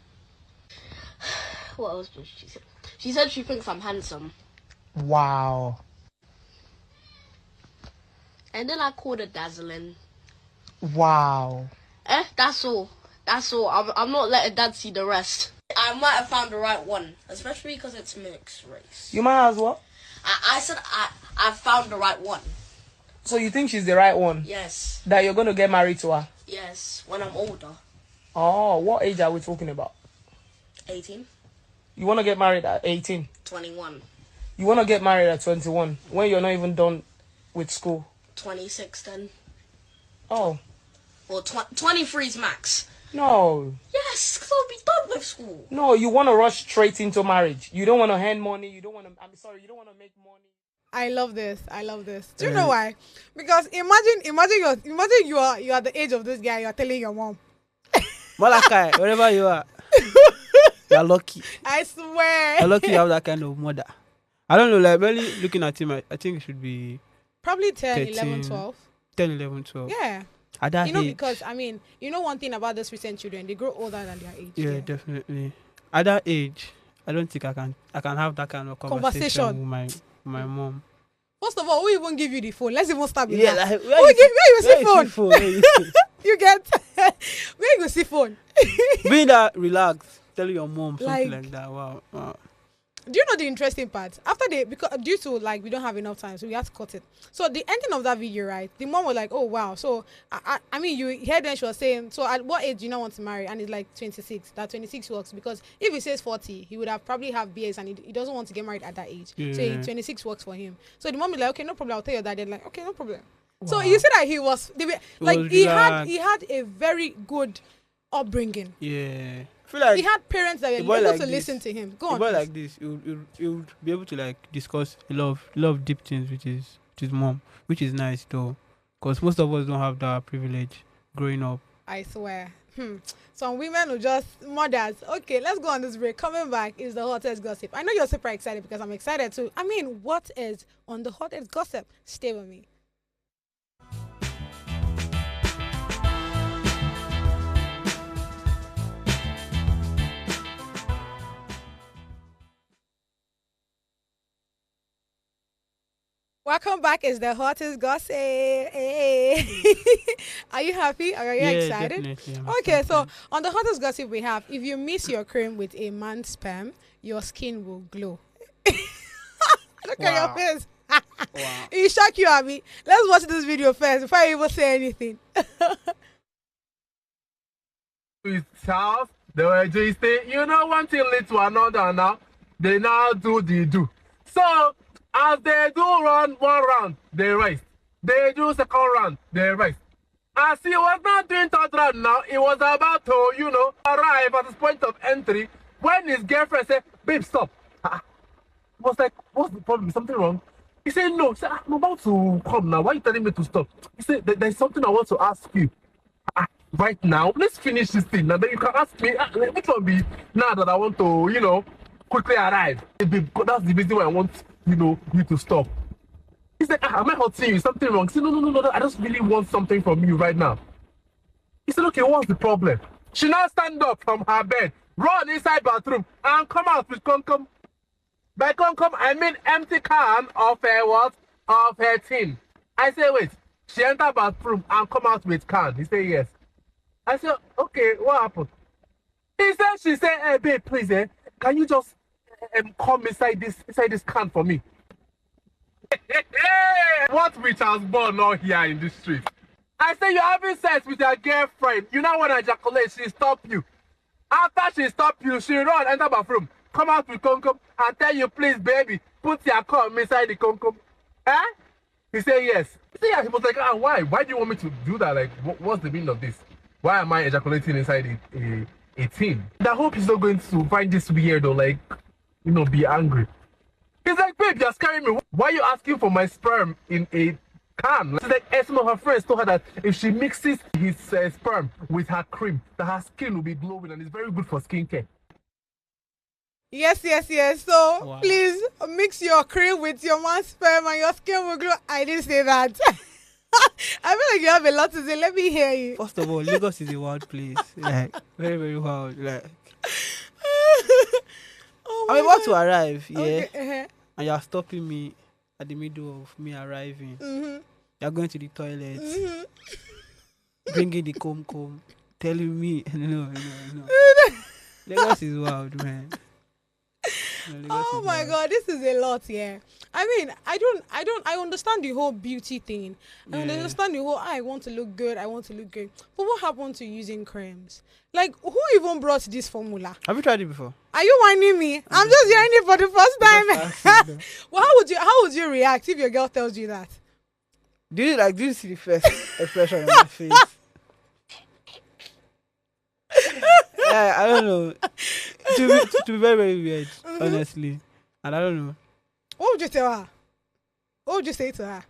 What else did she say? She said she thinks I'm handsome. Wow. And then I called her dazzling. Wow. That's all. That's all. I'm not letting Dad see the rest. I might have found the right one, especially because it's mixed race. You might as well. I said I found the right one. So you think she's the right one? Yes. That you're going to get married to her? Yes, when I'm older. Oh, what age are we talking about? 18. You want to get married at 18? 21. You want to get married at 21 when you're not even done with school? 26 then. Oh. Or 23 is max. No. Yes, because I'll be done with school. No, you want to rush straight into marriage. You don't want to hand money. You don't want to, you don't want to make money. I love this. Do you know why? Because imagine you are the age of this guy. You are telling your mom. Malachi, wherever you are, you're lucky. I swear. You're lucky you have that kind of mother. I don't know, like, really looking at him, I think it should be probably 10, 13, 11, 12. 10, 11, 12. Yeah. At that age. Because, I mean, one thing about those recent children, they grow older than their age. Yeah, definitely. At that age, I don't think I can have that kind of conversation with my mom. First of all, who even give you the phone? Let's even start with that. Like, where you see phone? You get where you see phone? Being that relaxed, tell your mom something like that. Wow. Do you know the interesting part? Because due to we don't have enough time, so we had to cut it. So the ending of that video, right? The mom was like, "Oh wow!" So I mean, you heard when she was saying, "So at what age do you not want to marry?" And it's like 26. That 26 works because if he says 40, he would probably have BS and he doesn't want to get married at that age. Yeah. So 26 works for him. So the mom is like, "Okay, no problem. I'll tell your dad." They're like, "Okay, no problem." Wow. So you see that he had a very good upbringing. Yeah. Like he had parents that were able to listen to him. Go on. A boy like this, you would be able to discuss a lot of deep things with his mom, which is nice though, because most of us don't have that privilege growing up. I swear. Some women who just mothers. Okay, let's go on this break. Coming back is the hottest gossip. I know you're super excited because I'm excited too. I mean, what is on the hottest gossip? Stay with me. Welcome back. Is the hottest gossip. Hey. Are you happy? Are you excited? Definitely. Okay, so on the hottest gossip we have, if you mix your cream with a man's sperm, your skin will glow. Look at your face. Wow. It shock you, Abby. Let's watch this video first before I even say anything. With South, they were just one thing leads to another now. They now do. So as they do run one round, they race. They do second round, they race. As he was not doing third round now, he was about to, arrive at his point of entry when his girlfriend said, babe, stop. I was like, what's the problem? Is something wrong? He said, no. He said, I'm about to come now. Why are you telling me to stop? He said, there's something I want to ask you. Right now, let's finish this thing. And then you can ask me, which one be now that I want to, quickly arrive. That's the reason why I want, you to stop. He said, am I hurting you? Is something wrong? He said, no, I just really want something from you right now. He said, okay, what's the problem? She now stand up from her bed, run inside bathroom, and come out with concom. By concom, I mean empty can of her what? Of her tin. I said, wait, she enter bathroom and come out with can. He said, yes. I said, okay, what happened? She said, hey, babe, please, can you just come inside this can for me? What witch has born not here in the street? I say you're having sex with your girlfriend. You now want to ejaculate, she stop you. After she stop you, she run, enter bathroom, come out with concom and tell you, please, baby, put your cum inside the concom. Eh? He said yes. He said, yeah. He was like, why? Why do you want me to do that? Like, what's the meaning of this? Why am I ejaculating inside a tin? I hope he's not going to find this weird or like, be angry. He's like, babe, you're scaring me. Why are you asking for my sperm in a can? She's like, some of her friends told her that if she mixes his sperm with her cream, that her skin will be glowing and it's very good for skincare. Yes. So, wow. Please mix your cream with your man's sperm and your skin will glow. I didn't say that. I feel like you have a lot to say. Let me hear you. First of all, Lagos is a wild place. Like, very, very wild. Like, I'm about to arrive, yeah, okay, and you're stopping me at the middle of me arriving. Mm-hmm. You're going to the toilet, bringing the comb, telling me, no. Lagos is wild, man. Oh my God, this is a lot, yeah. I mean, I understand the whole beauty thing. I understand the whole, I want to look good. But what happened to using creams? Like, who even brought this formula? Have you tried it before? Are you whining me? I'm just hearing it for the first time. Well, how would you react if your girl tells you that? Do you see the first expression on my face? I don't know. To be very, very weird, honestly. And I don't know. What would you tell her? What would you say to her?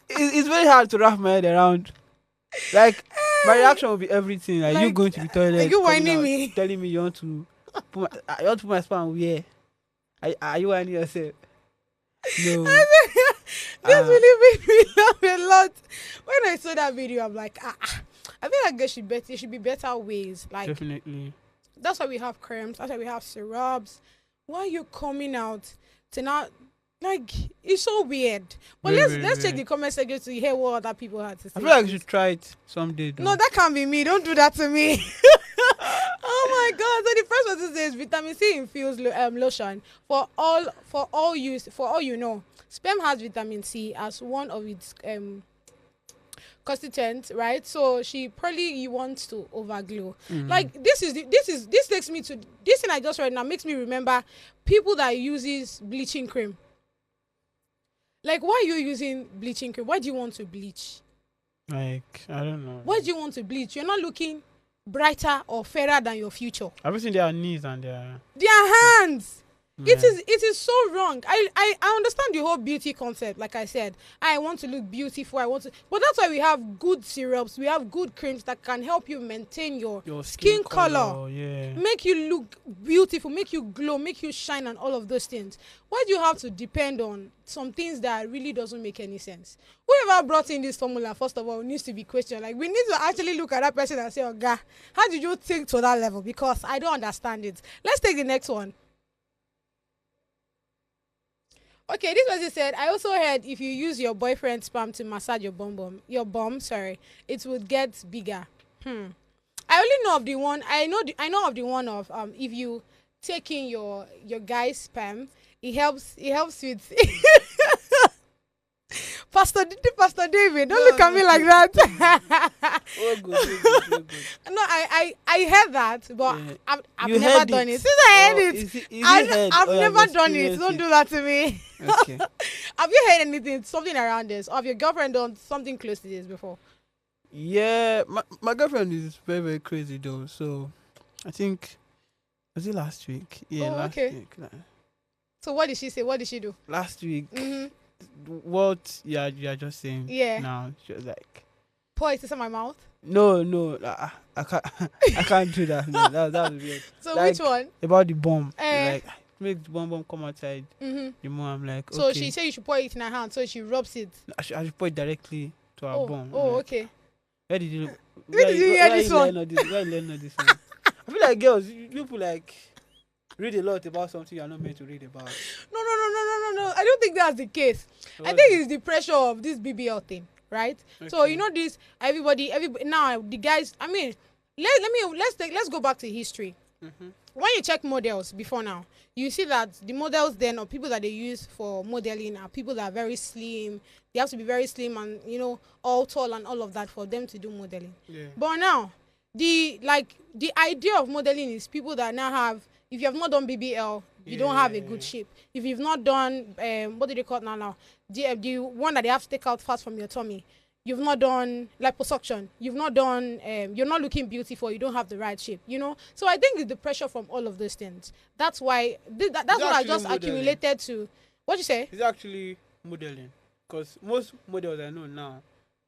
It's very hard to wrap my head around. Like, my reaction will be everything. Like you going to the toilet, like you whining me, telling me you want to put my sperm where? Are you whining yourself? No. This really made me laugh a lot. When I saw that video, I'm like, I feel like there should be better ways. Like, definitely. That's why we have creams. That's why we have syrups. Why are you coming out to not, like, it's so weird. But let's check the comment section to hear what other people had to say. I feel like you should try it someday, though. No, that can't be me. Don't do that to me. Oh my God. So the first one to say is vitamin C infused lotion for all use, for all you know. Sperm has vitamin C as one of its constituents, right? So she probably wants to overglow. Like this takes me to this thing I just read now makes me remember people that uses bleaching cream. Like, why are you using bleaching cream? Why do you want to bleach? Like, I don't know. Why do you want to bleach? You're not looking brighter or fairer than your future. Have you seen their knees and their hands? Yeah. It is so wrong. I understand the whole beauty concept. Like I said, I want to look beautiful. But that's why we have good syrups. We have good creams that can help you maintain your skin color. Yeah. Make you look beautiful, make you glow, make you shine, and all of those things. Why do you have to depend on some things that really doesn't make any sense? Whoever brought in this formula, first of all, needs to be questioned. Like, we need to actually look at that person and say, oh God, how did you think to that level? Because I don't understand it. Let's take the next one. Okay, this was it said. I also heard if you use your boyfriend's sperm to massage your bum, it would get bigger. I only know of the one. I know of the one of if you take in your guy's sperm, it helps with Pastor David, don't look at me like that. Oh, good. No, I heard that, but Yeah. I've You never heard done it? it. Since I heard Or it, is it I've heard or you have never done it. experienced Don't it? do that to me. Okay. Have you heard anything, something around this? Or have your girlfriend done something close to this before? Yeah, my girlfriend is very, very crazy though. So I think, was it last week? Yeah, Oh, last okay. week. So what did she say? What did she do? Last week, Mm-hmm. what you are just saying. Yeah. Now she was like, Pour it into my mouth. no, I can't, I can't do that. No, that was weird. So Like, which one? About the bomb. Eh. Like, make the bomb come outside. Mm-hmm. The mom, I'm like, So okay. she said you should pour it in her hand, so she rubs it. I should put it directly to her bomb. Oh, Like, okay. where did you? Where did you hear this one? Where you learn all this one? I feel like girls, you people like read a lot about something you're not meant to read about. No. I don't think that's the case. I think it's the pressure of this BBL thing, right? So Okay. you know this. Everybody now the guys. I mean, let's go back to history. Mm-hmm. When you check models before now, you see that the models then or people that they use for modeling are people that are very slim. They have to be very slim and all tall and all of that for them to do modeling. Yeah. But now the idea of modeling is people that now have, if you have not done BBL, you don't have a good shape. If you've not done what do they call it now? The one that they have to take out fast from your tummy. You've not done liposuction. You've not done. You're not looking beautiful. You don't have the right shape. So I think it's the pressure from all of those things. That's why. That's what I just modeling. accumulated to. What you say? It's actually modeling, because most models I know now,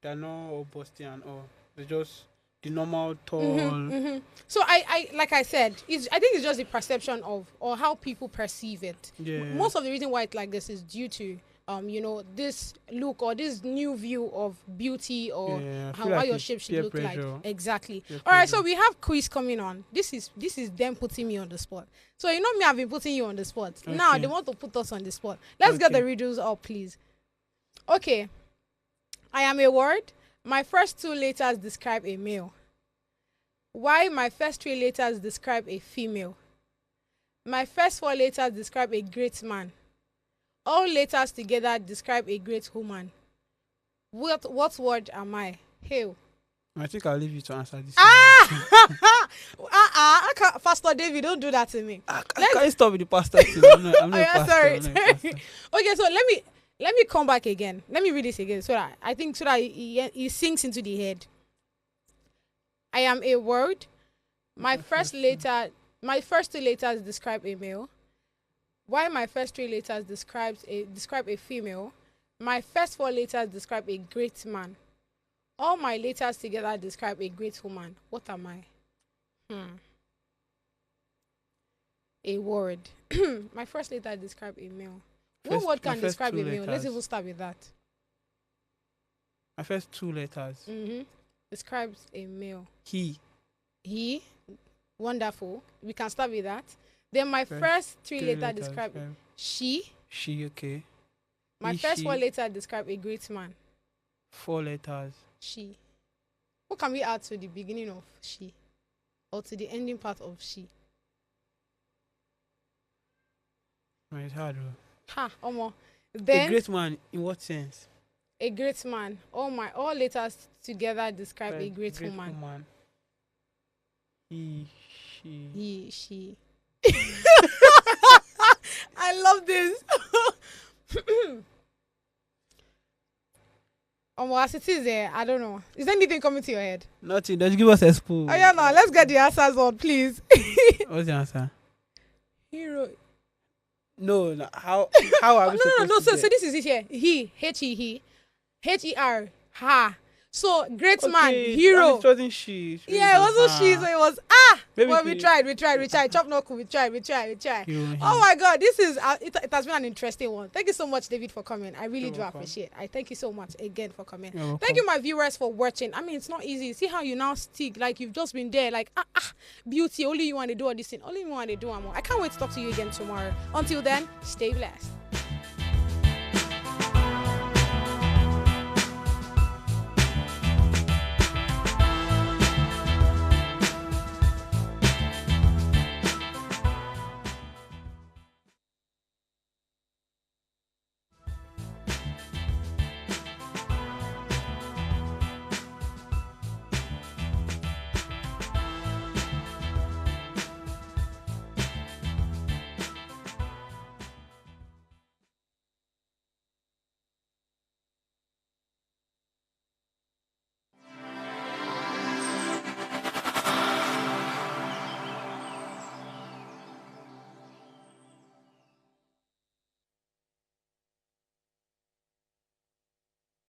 they're not all busty and all. They're just the normal tall. Mm-hmm. So I like I said, I think it's just the perception of or how people perceive it. Yeah. Most of the reason why it's like this is due to this look or this new view of beauty or Yeah, I how feel like your it's shape should peer look pressure. like. Exactly. Peer All right, pressure. so we have quiz coming on. This is them putting me on the spot. So me, I've been putting you on the spot. Now Okay. they want to put us on the spot. Let's get the Okay. riddles up, please. Okay. I am a word. My first two letters describe a male. Why my first three letters describe a female? My first four letters describe a great man. All letters together describe a great woman. What word am I? Hail. I think I'll leave you to answer this. I can't, Pastor David, don't do that to me. I can't stop with the pastor thing. I'm not Oh, yeah, pastor. sorry. I'm not a pastor. Okay, so let me come back again. Let me read this again so that it sinks into the head. I am a word. My first two letters describe a male. Why my first three letters describe a female. My first four letters describe a great man. All my letters together describe a great woman. What am I? A word. My first letter describe a male. What word can describe a male? Let's even start with that. My first two letters. Describes a male. He. Wonderful. We can start with that. Then my first three letters describe she. She, okay. My first four letters describe a great man. 4 letters. She. What can we add to the beginning of she? Or to the ending part of she? It's hard. Ha, Omo. Then a great man, in what sense? A great man. All letters together describe a great woman. He, she. I love this. As it is there, I don't know. Is there anything coming to your head? Nothing. Just give us a spoon. Oh yeah, no. Let's get the answers on, please. What's the answer? Hero. No. How are we supposed no. to So get? this is it here. He. H-E-R. Ha. So great man, hero. And it wasn't she. Yeah, it wasn't she. So it was Maybe well, we tried. Chop knuckle. We tried. Hero. Oh my God, this is it has been an interesting one. Thank you so much, David, for coming. I really do welcome. appreciate. I thank you so much again for coming. You're welcome. Thank you, my viewers, for watching. I mean, it's not easy. See how you now stick like you've just been there, like beauty. Only you want to do all this thing. Only you want to do more. I can't wait to talk to you again tomorrow. Until then, stay blessed.